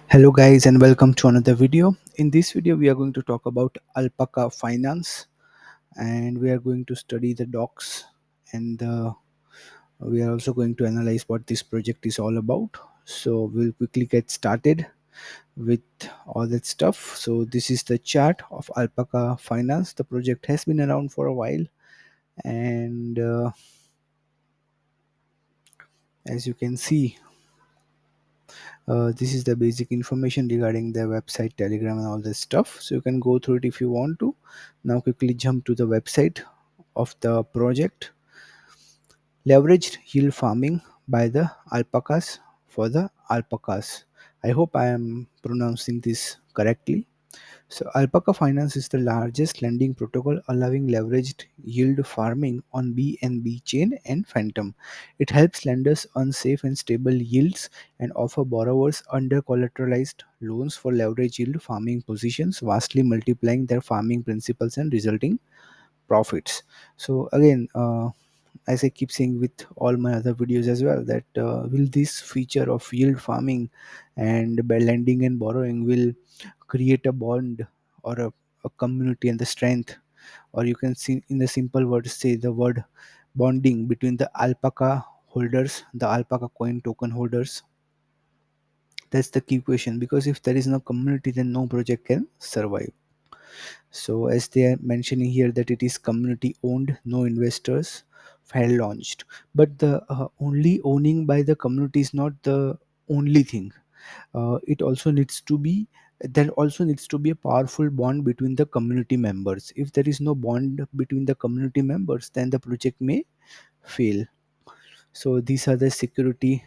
Hello guys and welcome to another video. In this video we are going to talk about alpaca finance, and we are going to study the docs, and we are also going to analyze what this project is all about. So we'll quickly get started with all that stuff. So this is the chart of alpaca finance. The project has been around for a while, and as you can see, this is the basic information regarding the website, telegram, and all this stuff. So you can go through it if you want to. Now quickly jump to the website of the project. Leveraged yield farming by the alpacas for the alpacas. I hope I am pronouncing this correctly. So Alpaca Finance is the largest lending protocol allowing leveraged yield farming on BNB chain and Phantom. It helps lenders earn safe and stable yields and offer borrowers under collateralized loans for leverage yield farming positions, vastly multiplying their farming principles and resulting profits. So again, as I keep saying with all my other videos as well, that will this feature of yield farming and by lending and borrowing will create a bond or a community and the strength, or you can see in the simple words say the word bonding between the alpaca holders, the alpaca coin token holders. That's the key question, because if there is no community then no project can survive. So as they are mentioning here that it is community owned, no investors, file launched. But the only owning by the community is not the only thing. It also needs to be, there also needs to be a powerful bond between the community members. If there is no bond between the community members, then the project may fail. So these are the security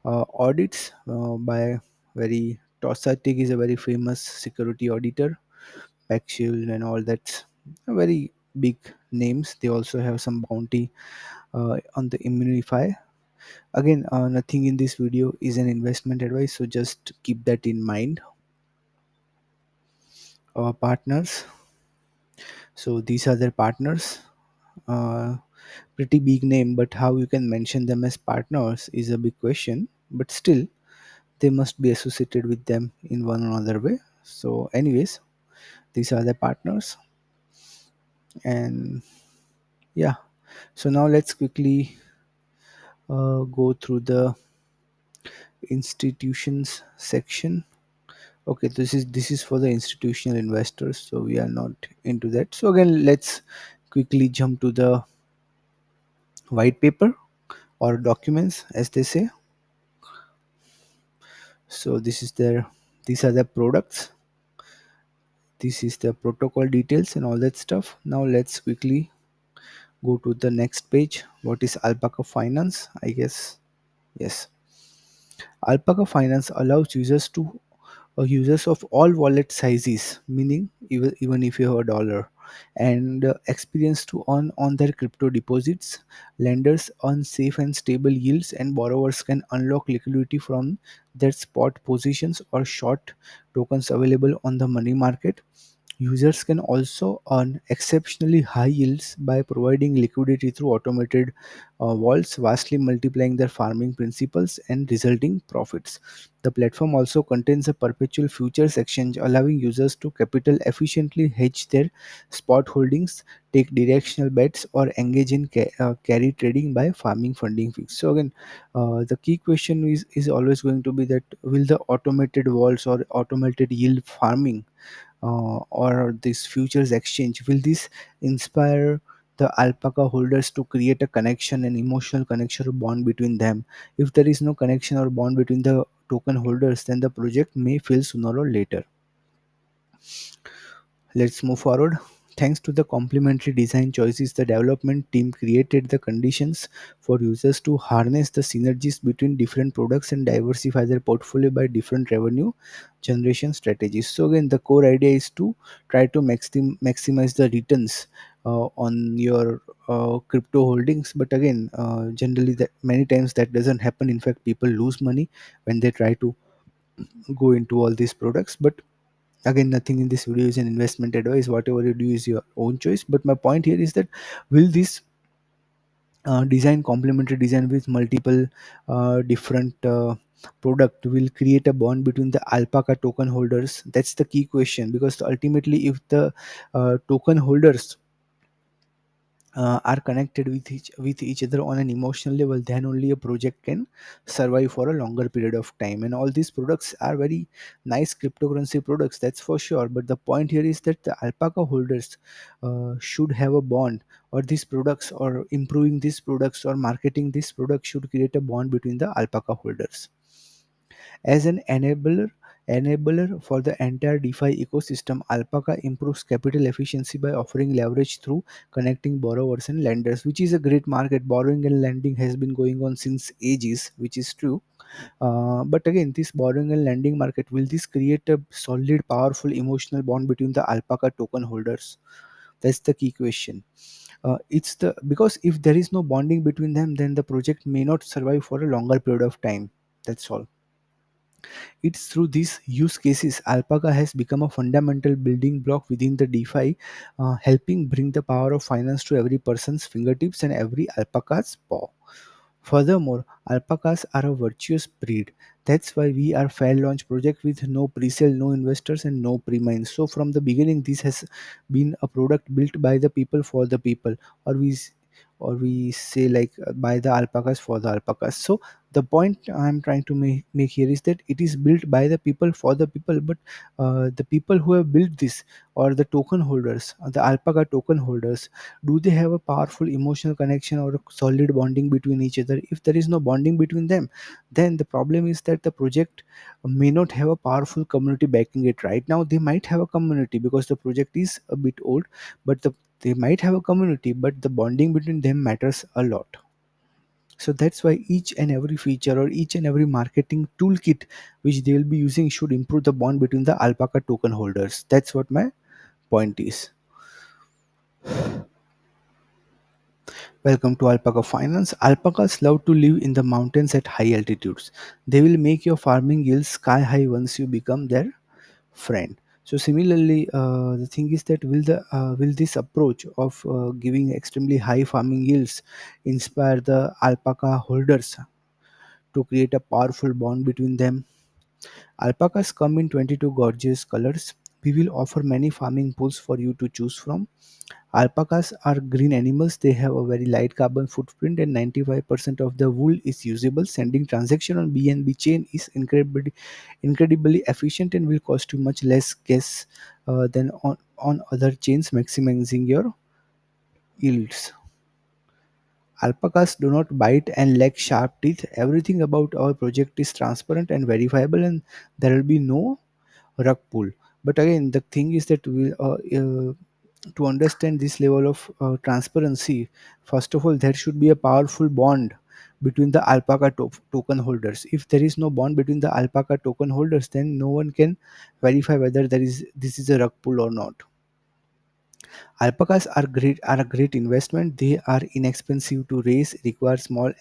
audits by very Tossatic is a very famous security auditor, Paxil and all that, very big names. They also have some bounty on the Immunify. Again, nothing in this video is an investment advice, so just keep that in mind. Our partners. So these are their partners. Uh, Pretty big name, but how you can mention them as partners is a big question. But still, they must be associated with them in one or other way. So, anyways, these are the partners, and yeah. So now let's quickly go through the institutions section. Okay, this is for the institutional investors, so we are not into that. So again, let's quickly jump to the white paper or documents as they say. So these are the products, this is the protocol details and all that stuff. Now let's quickly go to the next page. What is alpaca finance? I guess yes. Alpaca Finance allows users of all wallet sizes, meaning even if you have a dollar, and experience to earn on their crypto deposits. Lenders earn safe and stable yields, and borrowers can unlock liquidity from their spot positions or short tokens available on the money market. Users can also earn exceptionally high yields by providing liquidity through automated vaults, vastly multiplying their farming principles and resulting profits. The platform also contains a perpetual futures exchange, allowing users to capital efficiently hedge their spot holdings, take directional bets, or engage in carry trading by farming funding fees. So again, the key question is always going to be that will the automated vaults or automated yield farming or this futures exchange, will this inspire the alpaca holders to create a connection, an emotional connection or bond between them? If there is no connection or bond between the token holders, then the project may fail sooner or later. Let's move forward. Thanks to the complementary design choices, the development team created the conditions for users to harness the synergies between different products and diversify their portfolio by different revenue generation strategies. So again, the core idea is to try to maximize the returns on your crypto holdings. But again, generally, that many times that doesn't happen. In fact, people lose money when they try to go into all these products. But again, nothing in this video is an investment advice. Whatever you do is your own choice. But my point here is that will this design complementary design with multiple different product will create a bond between the alpaca token holders? That's the key question, because ultimately if the token holders are connected with each other on an emotional level, then only a project can survive for a longer period of time. And all these products are very nice cryptocurrency products, that's for sure, but the point here is that the alpaca holders should have a bond, or these products, or improving these products or marketing this product should create a bond between the alpaca holders as an enabler for the entire DeFi ecosystem. Alpaca improves capital efficiency by offering leverage through connecting borrowers and lenders, which is a great market. Borrowing and lending has been going on since ages, which is true. But again, this borrowing and lending market, will this create a solid, powerful emotional bond between the alpaca token holders? That's the key question. It's the because if there is no bonding between them, then the project may not survive for a longer period of time. That's all. It's through these use cases Alpaca has become a fundamental building block within the DeFi, helping bring the power of finance to every person's fingertips and every alpaca's paw. Furthermore, alpacas are a virtuous breed. That's why we are fair launch project with no pre-sale, no investors, and no pre-mines. So from the beginning, this has been a product built by the people for the people, or we say like by the alpacas for the alpacas. So the point I'm trying to make here is that it is built by the people for the people, but the people who have built this, or the token holders, the alpaca token holders, do they have a powerful emotional connection or a solid bonding between each other? If there is no bonding between them, then the problem is that the project may not have a powerful community backing it. Right now they might have a community because the project is a bit old, but they might have a community, but the bonding between them matters a lot. So that's why each and every feature or each and every marketing toolkit which they will be using should improve the bond between the alpaca token holders. That's what my point is. Welcome to Alpaca Finance. Alpacas love to live in the mountains at high altitudes. They will make your farming yields sky high once you become their friend. So similarly, the thing is that will this approach of giving extremely high farming yields inspire the alpaca holders to create a powerful bond between them? Alpacas come in 22 gorgeous colors. We will offer many farming pools for you to choose from. Alpacas are green animals. They have a very light carbon footprint, and 95% of the wool is usable. Sending transaction on BNB chain is incredibly efficient and will cost you much less gas than on other chains, maximizing your yields. Alpacas do not bite and lack sharp teeth. Everything about our project is transparent and verifiable, and there will be no rug pull. But again, the thing is that to understand this level of transparency, first of all, there should be a powerful bond between the alpaca token holders. If there is no bond between the alpaca token holders, then no one can verify whether this is a rug pull or not. Alpacas are a great investment. They are inexpensive to raise, require small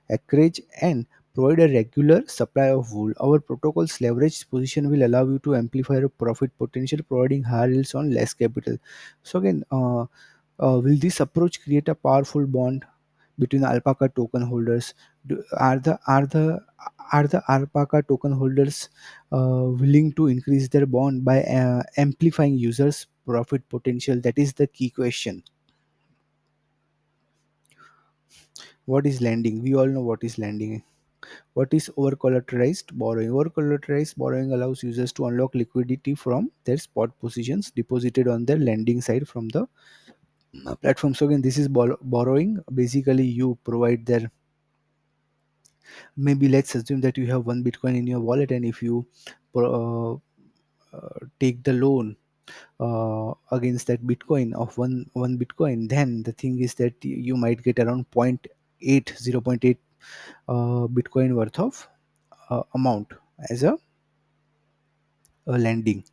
acreage, and provide a regular supply of wool. Our protocol's leverage position will allow you to amplify your profit potential, providing higher yields on less capital. So again, will this approach create a powerful bond between alpaca token holders? Do, are the alpaca token holders willing to increase their bond by amplifying users' profit potential? That is the key question. What is lending? We all know what is lending. What is over collateralized borrowing? Over collateralized borrowing allows users to unlock liquidity from their spot positions deposited on their lending side from the platform. So again, this is borrowing. Basically, you provide their, maybe let's assume that you have one Bitcoin in your wallet, and if you take the loan against that Bitcoin of one Bitcoin, then the thing is that you might get around point 0.8 0.8 Bitcoin worth of amount as a lending.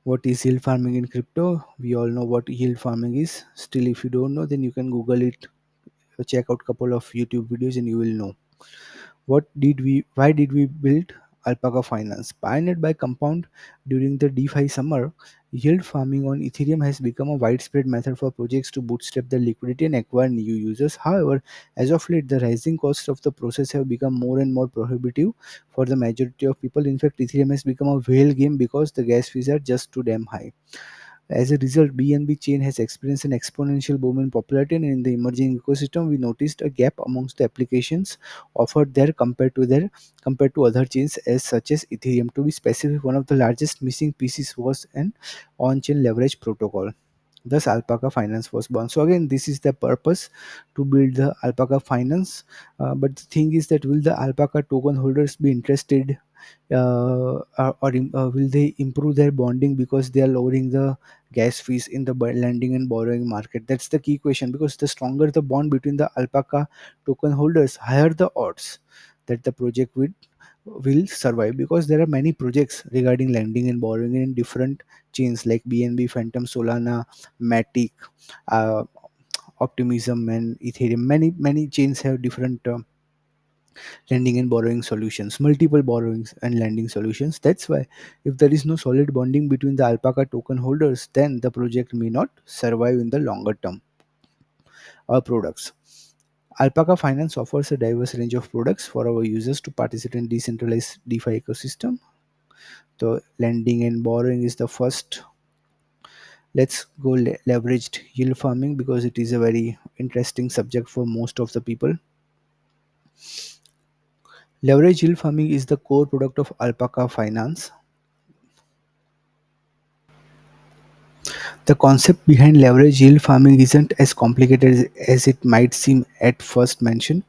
What is yield farming in crypto? We all know what yield farming is. Still, if you don't know, then you can Google it, check out couple of YouTube videos, and you will know. Why did we build alpaca finance. Pioneered by Compound during the DeFi summer, yield farming on Ethereum has become a widespread method for projects to bootstrap their liquidity and acquire new users. However, as of late, the rising costs of the process have become more and more prohibitive for the majority of people. In fact, Ethereum has become a whale game because the gas fees are just too damn high. As a result, BNB chain has experienced an exponential boom in popularity, and in the emerging ecosystem, we noticed a gap amongst the applications offered there compared to other chains as such as Ethereum. To be specific, one of the largest missing pieces was an on-chain leverage protocol. Thus, Alpaca Finance was born. So again, this is the purpose to build the Alpaca Finance. But the thing is that will the Alpaca token holders be interested, or will they improve their bonding because they are lowering the gas fees in the lending and borrowing market? That's the key question, because the stronger the bond between the Alpaca token holders, higher the odds that the project will survive, because there are many projects regarding lending and borrowing in different chains like BNB, Phantom, Solana, Matic, uh, Optimism, and Ethereum. Many chains have different lending and borrowing solutions, multiple borrowings and lending solutions. That's why if there is no solid bonding between the Alpaca token holders, then the project may not survive in the longer term products. Alpaca Finance offers a diverse range of products for our users to participate in decentralized DeFi ecosystem. So lending and borrowing is the first. Let's go leveraged yield farming, because it is a very interesting subject for most of the people. Leverage yield farming is the core product of Alpaca Finance. The concept behind leverage yield farming isn't as complicated as it might seem at first mention.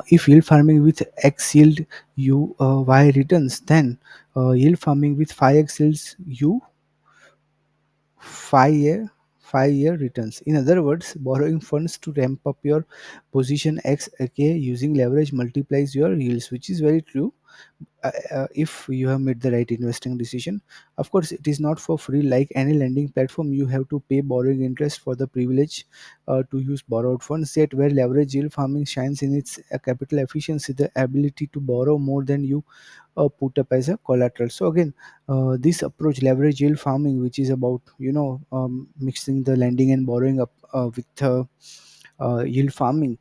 If yield farming with X yield you Y returns, then yield farming with 5x yields you 5 year returns. In other words, borrowing funds to ramp up your position XK using leverage multiplies your yields, which is very true if you have made the right investing decision. Of course, it is not for free. Like any lending platform, you have to pay borrowing interest for the privilege to use borrowed funds. Yet where leverage yield farming shines in its capital efficiency, the ability to borrow more than you put up as a collateral. So again, this approach, leverage yield farming, which is about mixing the lending and borrowing up with yield farming,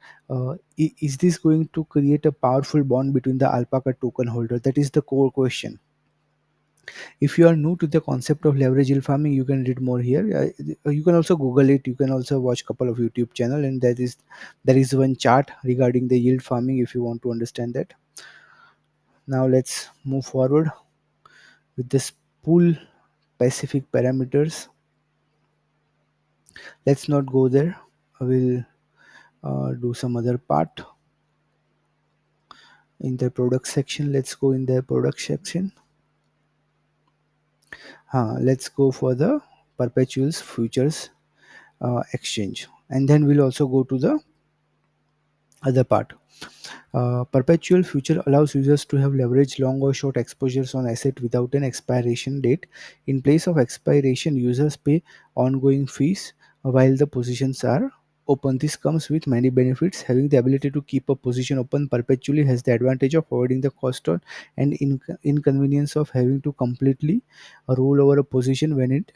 is this going to create a powerful bond between the Alpaca token holder? That is the core question. If you are new to the concept of leverage yield farming, you can read more here. You can also Google it. You can also watch couple of YouTube channel, and there is one chart regarding the yield farming if you want to understand that. Now let's move forward with this pool specific parameters. Let's not go there. I will do some other part in the product section. Let's go in the product section. Let's go for the perpetuals futures exchange, and then we'll also go to the other part. Perpetual future allows users to have leveraged long or short exposures on asset without an expiration date. In place of expiration, users pay ongoing fees while the positions are open. This comes with many benefits. Having the ability to keep a position open perpetually has the advantage of avoiding the cost and inconvenience of having to completely roll over a position when it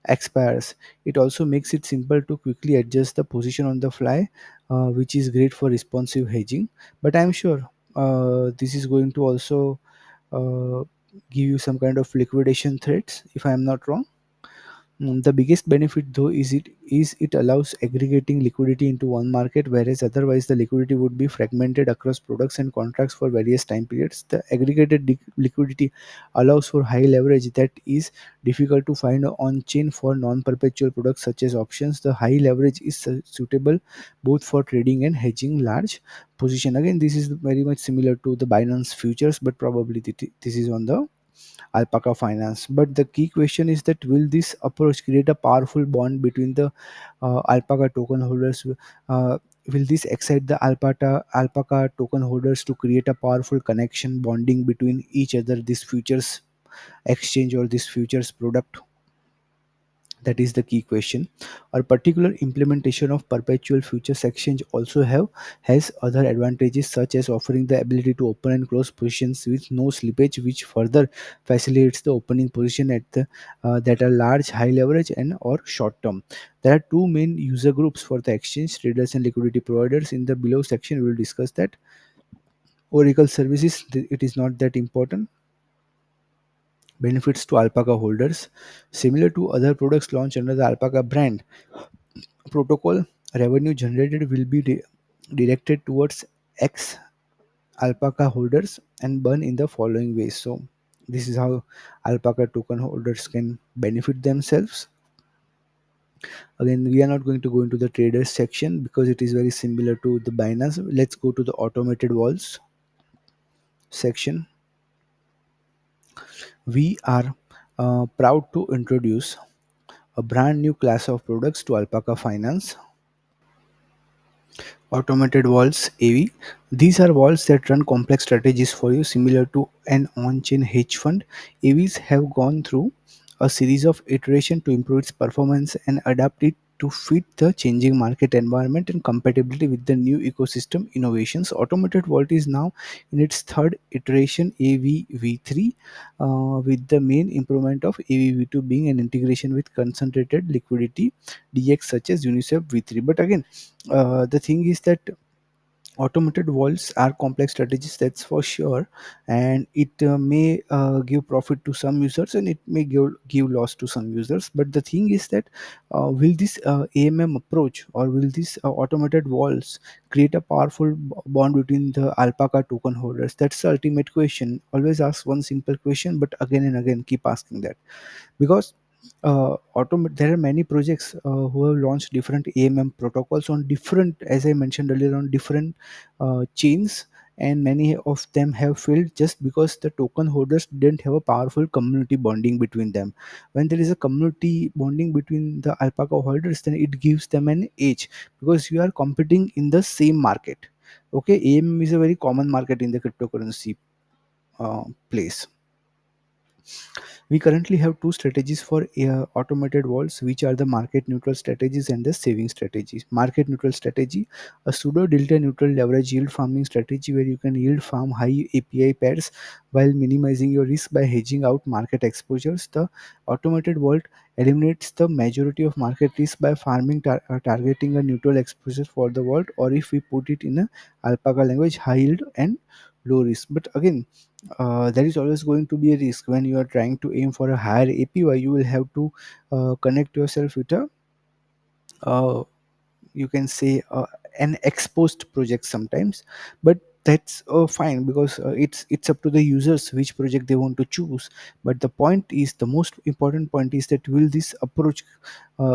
expires. It also makes it simple to quickly adjust the position on the fly, which is great for responsive hedging. But I'm sure this is going to also uh, give you some kind of liquidation threats, if I am not wrong. The biggest benefit though is it allows aggregating liquidity into one market, whereas otherwise the liquidity would be fragmented across products and contracts for various time periods. The aggregated liquidity allows for high leverage that is difficult to find on chain for non-perpetual products such as options. The high leverage is suitable both for trading and hedging large position. Again, this is very much similar to the Binance futures, but probably this is on the Alpaca Finance. But the key question is that will this approach create a powerful bond between the Alpaca token holders? Will this excite the Alpaca token holders to create a powerful connection bonding between each other, this futures exchange or this futures product? That is the key question. A particular implementation of perpetual futures exchange also have has other advantages, such as offering the ability to open and close positions with no slippage, which further facilitates the opening position at the that are large, high leverage, and or short term. There are two main user groups for the exchange: traders and liquidity providers. In the below section we will discuss that. Oracle services, it is not that important. Benefits to alpaca holders: similar to other products launched under the alpaca brand protocol, revenue generated will be directed towards X alpaca holders and burn in the following ways. So, this is how alpaca token holders can benefit themselves. Again, we are not going to go into the traders section because it is very similar to the Binance. Let's go to the automated walls section. We are proud to introduce a brand new class of products to Alpaca Finance. Automated walls AV. These are walls that run complex strategies for you, similar to an on-chain hedge fund. AVs have gone through a series of iterations to improve its performance and adapt it to fit the changing market environment and compatibility with the new ecosystem innovations. Automated Vault is now in its third iteration, AVV3, with the main improvement of AVV2 being an integration with concentrated liquidity DX such as Uniswap V3. But again, the thing is that automated vaults are complex strategies, that's for sure, and it may give profit to some users and it may give loss to some users. But the thing is that will this AMM approach, or will this automated vaults create a powerful bond between the alpaca token holders? That's the ultimate question. Always ask one simple question, but again and again keep asking that, because there are many projects who have launched different AMM protocols on different, as I mentioned earlier, on different chains, and many of them have failed just because the token holders didn't have a powerful community bonding between them. When there is a community bonding between the alpaca holders, then it gives them an edge, because you are competing in the same market. Okay, AMM is a very common market in the cryptocurrency place. We currently have two strategies for automated vaults, which are the market neutral strategies and the saving strategies. Market neutral strategy, a pseudo delta neutral leverage yield farming strategy where you can yield farm high API pairs while minimizing your risk by hedging out market exposures. The automated vault eliminates the majority of market risk by farming targeting a neutral exposure for the vault, or if we put it in a alpaca language, high yield and low risk. But again, there is always going to be a risk when you are trying to aim for a higher APY. You will have to connect yourself with a uh, you can say an exposed project sometimes, but that's fine, because it's up to the users which project they want to choose. But the point is, the most important point is that will this approach,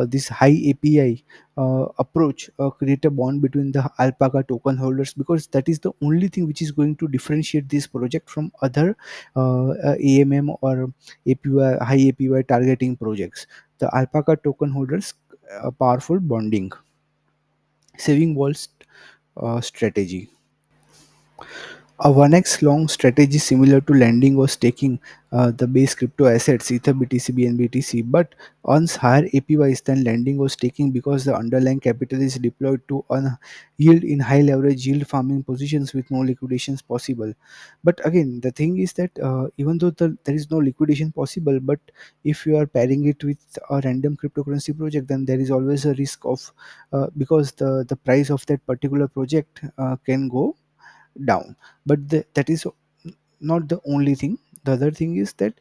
this high API approach, create a bond between the alpaca token holders, because that is the only thing which is going to differentiate this project from other AMM or APY, high APY targeting projects. The alpaca token holders powerful bonding. Saving walls strategy. A 1x long strategy similar to lending or staking the base crypto assets Ether, BTC, BNB, but earns higher APYs than lending or staking, because the underlying capital is deployed to earn yield in high leverage yield farming positions with no liquidations possible. But again, the thing is that even though there is no liquidation possible, but if you are pairing it with a random cryptocurrency project, then there is always a risk of because the price of that particular project can go down. But that is not the only thing. The other thing is that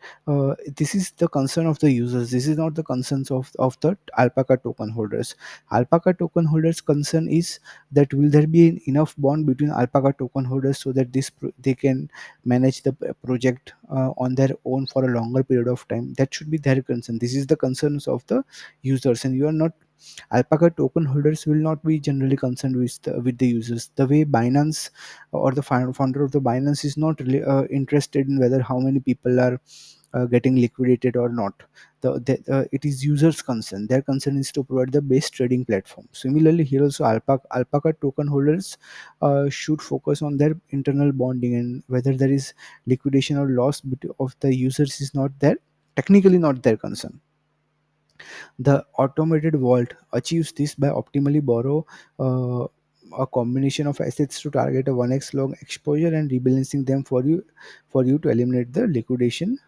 this is the concern of the users, this is not the concerns of the alpaca token holders. Alpaca token holders concern is that will there be enough bond between alpaca token holders so that they can manage the project on their own for a longer period of time. That should be their concern. This is the concerns of the users, and you are not, alpaca token holders will not be generally concerned with the users. The way Binance or the founder of the Binance is not really interested in whether how many people are getting liquidated or not. It is users concern. Their concern is to provide the best trading platform. Similarly here also, alpaca token holders should focus on their internal bonding, and whether there is liquidation or loss of the users is not their, technically not their concern. The automated vault achieves this by optimally borrow a combination of assets to target a 1x long exposure and rebalancing them for you to eliminate the liquidation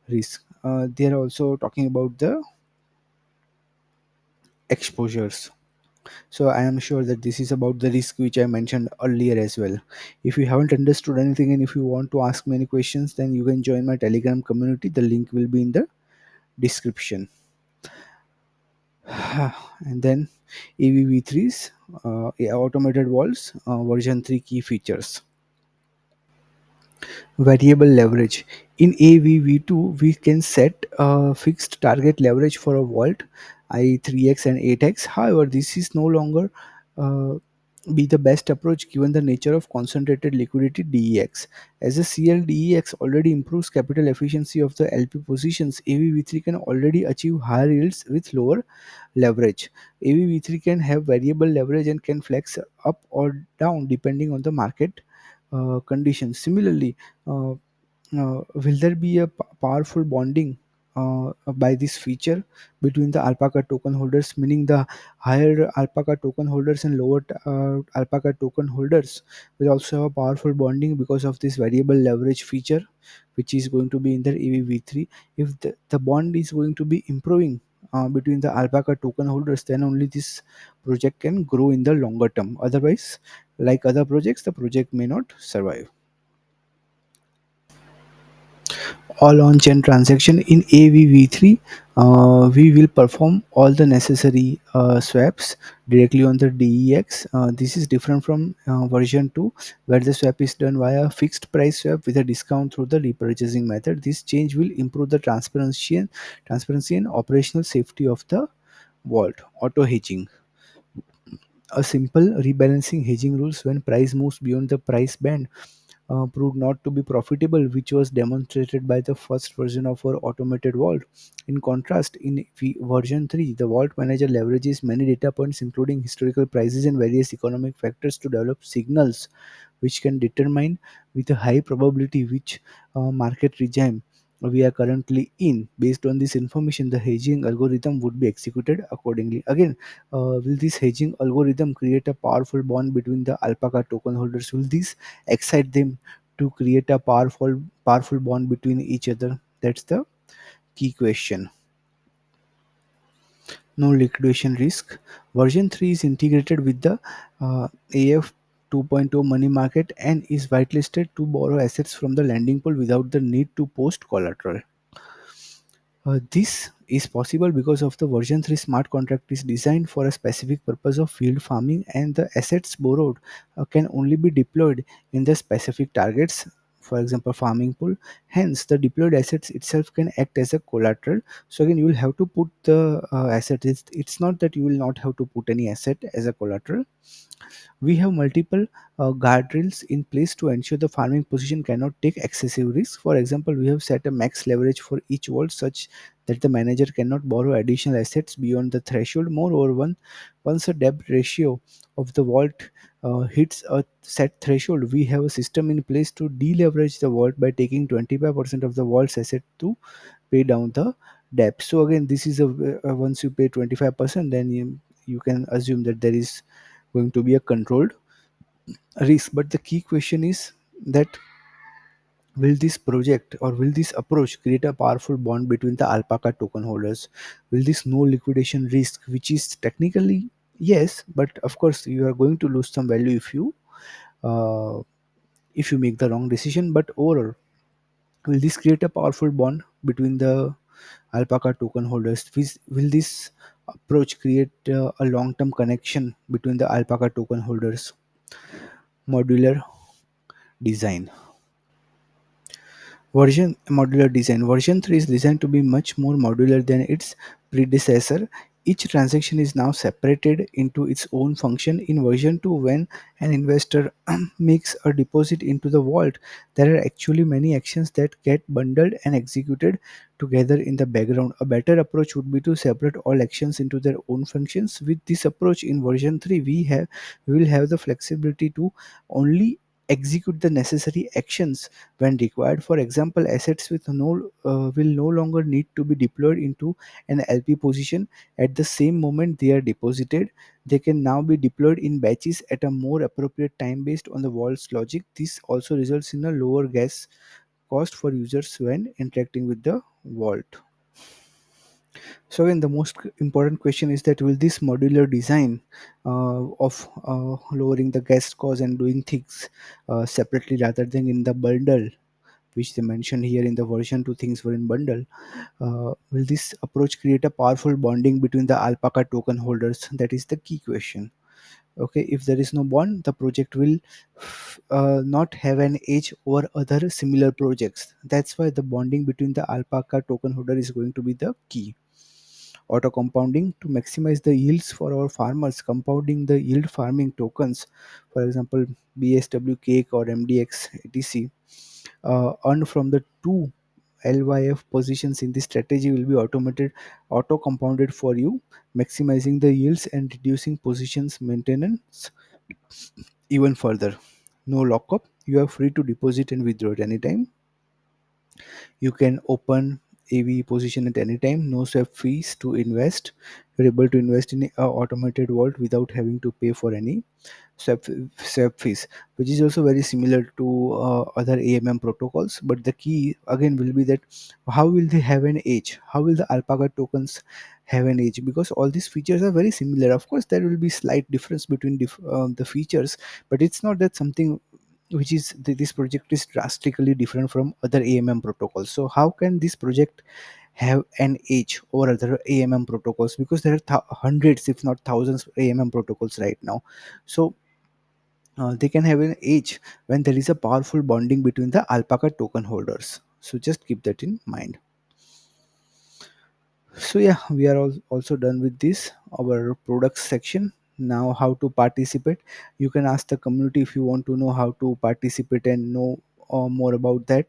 risk. They are also talking about the exposures. So I am sure that this is about the risk which I mentioned earlier as well. If you haven't understood anything and if you want to ask me any questions, then you can join my Telegram community. The link will be in the description. And then AVV3's automated walls version 3 key features. Variable leverage. In AVV2, we can set a fixed target leverage for a vault, i.e. 3x and 8x. However, this is no longer uh, be the best approach given the nature of concentrated liquidity DEX. As a CLDEX already improves capital efficiency of the LP positions, AVV3 can already achieve higher yields with lower leverage. AVV3 can have variable leverage and can flex up or down depending on the market conditions. Similarly, uh, will there be a powerful bonding by this feature between the alpaca token holders, meaning the higher alpaca token holders and lower alpaca token holders will also have a powerful bonding because of this variable leverage feature, which is going to be in the EVV3. If the bond is going to be improving between the alpaca token holders, then only this project can grow in the longer term. Otherwise, like other projects, the project may not survive. All on-chain transaction in AVV3, we will perform all the necessary swaps directly on the DEX. This is different from version 2, where the swap is done via fixed price swap with a discount through the repurchasing method. This change will improve the transparency and operational safety of the vault. Auto hedging. A simple rebalancing hedging rules when price moves beyond the price band proved not to be profitable, which was demonstrated by the first version of our automated vault. In contrast, in version 3, the vault manager leverages many data points, including historical prices and various economic factors, to develop signals which can determine with a high probability which market regime we are currently in. Based on this information, the hedging algorithm would be executed accordingly. Again, will this hedging algorithm create a powerful bond between the alpaca token holders? Will this excite them to create a powerful bond between each other? That's the key question. No liquidation risk. Version 3 is integrated with the AF 2.0 money market and is whitelisted to borrow assets from the lending pool without the need to post collateral. This is possible because of the version 3 smart contract is designed for a specific purpose of field farming, and the assets borrowed can only be deployed in the specific targets, for example farming pool. Hence the deployed assets itself can act as a collateral. So again, you will have to put the asset. It's not that you will not have to put any asset as a collateral. We have multiple guardrails in place to ensure the farming position cannot take excessive risk. For example, we have set a max leverage for each vault such that the manager cannot borrow additional assets beyond the threshold. Moreover, once a debt ratio of the vault hits a set threshold, we have a system in place to deleverage the vault by taking 25% of the vault's asset to pay down the debt. So again, this is once you pay 25%, then you can assume that there is going to be a controlled risk. But the key question is that will this project or will this approach create a powerful bond between the alpaca token holders? Will this no liquidation risk, which is technically yes, but of course you are going to lose some value uh, if you make the wrong decision. But overall, will this create a powerful bond between the alpaca token holders? Will this approach create a long-term connection between the alpaca token holders? Modular design. Modular design. Version 3 is designed to be much more modular than its predecessor. Each transaction is now separated into its own function. In version 2, when an investor makes a deposit into the vault, there are actually many actions that get bundled and executed together in the background. A better approach would be to separate all actions into their own functions. With this approach in version 3, we will have the flexibility to only execute the necessary actions when required. For example, assets with no will no longer need to be deployed into an LP position at the same moment they are deposited. They can now be deployed in batches at a more appropriate time based on the vault's logic. This also results in a lower gas cost for users when interacting with the vault. So again, the most important question is that will this modular design of lowering the gas cost and doing things separately rather than in the bundle, which they mentioned here in the version 2 things were in bundle, will this approach create a powerful bonding between the alpaca token holders? That is the key question. Okay, if there is no bond, the project will not have an edge over other similar projects. That's why the bonding between the alpaca token holder is going to be the key. Auto compounding to maximize the yields for our farmers, compounding the yield farming tokens, for example BSW cake or MDX etc, earned from the two LYF positions in this strategy will be automated, auto compounded for you, maximizing the yields and reducing positions maintenance even further. No lockup, you are free to deposit and withdraw at any time. You can open AV position at any time. No swap fees to invest. You're able to invest in a automated vault without having to pay for any swap, swap fees, which is also very similar to other AMM protocols. But the key again will be that how will they have an edge? How will the alpaca tokens have an edge? Because all these features are very similar. Of course, there will be slight difference between the features, but it's not that something which is this project is drastically different from other AMM protocols. So how can this project have an edge over other AMM protocols? Because there are hundreds, if not thousands, AMM protocols right now. So they can have an edge when there is a powerful bonding between the alpaca token holders. So just keep that in mind. So yeah, we are also done with this our products section. Now how to participate, you can ask the community if you want to know how to participate and know more about that.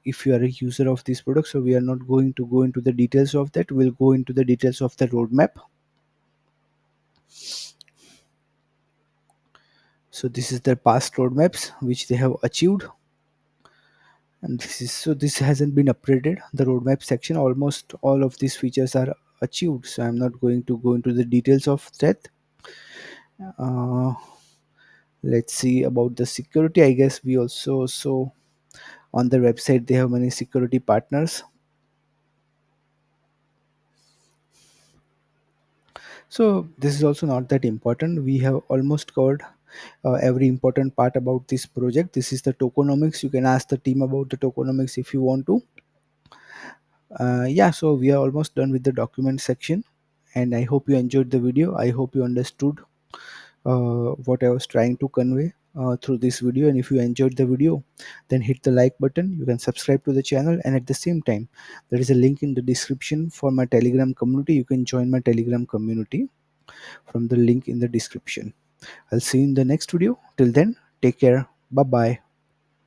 If you are a user of this product, so we are not going to go into the details of that. We'll go into the details of the roadmap. So this is their past roadmaps which they have achieved, and this hasn't been upgraded. The roadmap section, almost all of these features are achieved, so I'm not going to go into the details of that. uh, let's see about the security. I guess we also saw on the website they have many security partners. So this is also not that important. We have almost covered every important part about this project. This is the tokenomics. You can ask the team about the tokenomics if you want to. Yeah, so we are almost done with the document section, and I hope you enjoyed the video. I hope you understood what I was trying to convey through this video. And if you enjoyed the video, then hit the like button. You can subscribe to the channel, and at the same time, there is a link in the description for my Telegram community. You can join my Telegram community from the link in the description. I'll see you in the next video. Till then, take care. Bye bye.